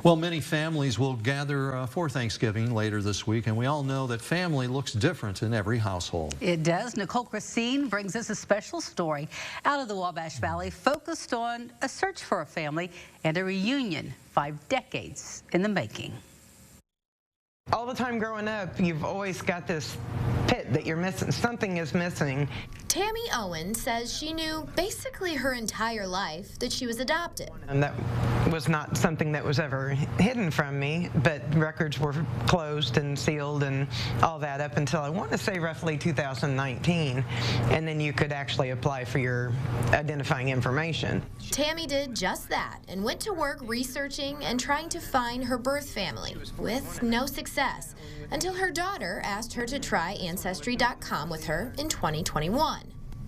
Well, many families will gather for Thanksgiving later this week, and we all know that family looks different in every household. It does. Nicole Christine brings us a special story out of the Wabash Valley focused on a search for a family and a reunion 5 decades in the making. All the time growing up, you've always got this pit that you're missing. Something is missing. Tammy Owen says she knew basically her entire life that she was adopted. And that was not something that was ever hidden from me, but records were closed and sealed and all that up until I want to say roughly 2019. And then you could actually apply for your identifying information. Tammy did just that and went to work researching and trying to find her birth family with no success until her daughter asked her to try Ancestry.com with her in 2021.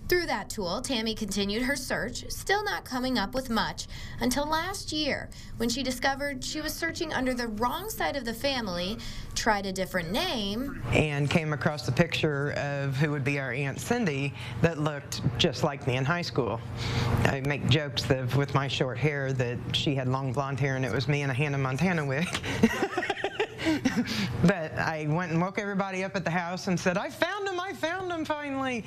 Through that tool, Tammy continued her search, still not coming up with much, until last year when she discovered she was searching under the wrong side of the family, tried a different name, and came across the picture of who would be our Aunt Cindy that looked just like me in high school. I make jokes with my short hair that she had long blonde hair and it was me in a Hannah Montana wig. But I went and woke everybody up at the house and said, I found him finally.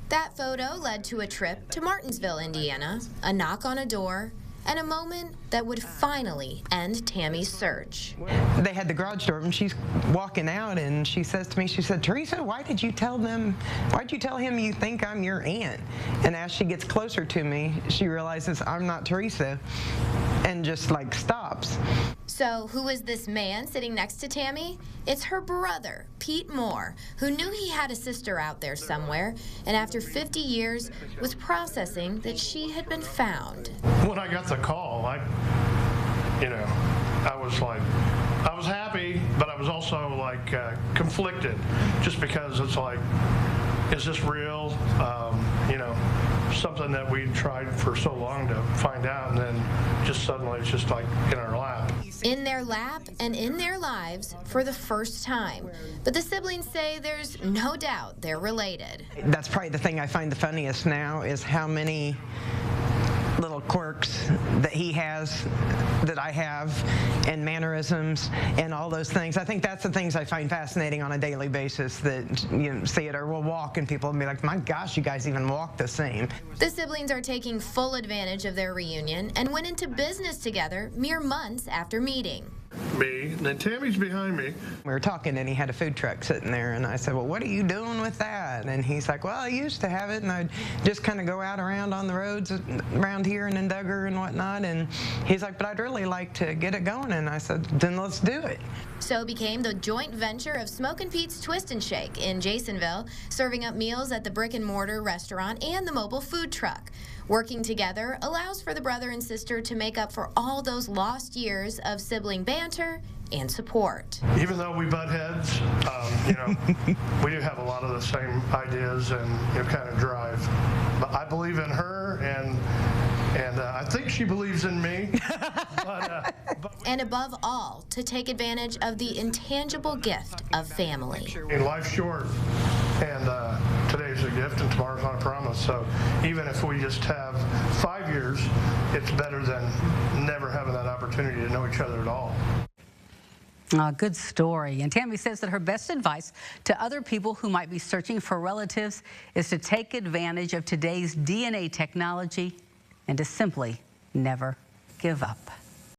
That photo led to a trip to Martinsville, Indiana, a knock on a door, and a moment that would finally end Tammy's search. They had the garage door, and she's walking out, and she says to me, she said, Teresa, why'd you tell him you think I'm your aunt? And as she gets closer to me, she realizes I'm not Teresa, and just like stops. So who is this man sitting next to Tammy? It's her brother, Pete Moore, who knew he had a sister out there somewhere, and after 50 years was processing that she had been found. When I got the call, I was happy, but I was also like conflicted, just because it's like, is this real? Something that we tried for so long to find out, and then just suddenly it's just like in our lap. In their lap and in their lives for the first time. But the siblings say there's no doubt they're related. That's probably the thing I find the funniest now is how many little quirks that he has that I have, and mannerisms and all those things. I think that's the things I find fascinating on a daily basis, that you see it, or we'll walk and people will be like, my gosh, you guys even walk the same. The siblings are taking full advantage of their reunion and went into business together mere months after meeting. Me, and then Tammy's behind me. We were talking and he had a food truck sitting there, and I said, well, what are you doing with that? And he's like, well, I used to have it, and I'd just kind of go out around on the roads around here and in Duggar and whatnot. And he's like, but I'd really like to get it going. And I said, then let's do it. So became the joint venture of Smokin' Pete's Twist and Shake in Jasonville, serving up meals at the brick and mortar restaurant and the mobile food truck. Working together allows for the brother and sister to make up for all those lost years of sibling banter and support. Even though we butt heads, we do have a lot of the same ideas and kind of drive. But I believe in her, and I think she believes in me. And above all, to take advantage of the intangible gift of family. Life's short, and today's a gift and tomorrow's not a promise. So even if we just have 5 years, it's better than never having that opportunity to know each other at all. Good story. And Tammy says that her best advice to other people who might be searching for relatives is to take advantage of today's DNA technology and to simply never give up.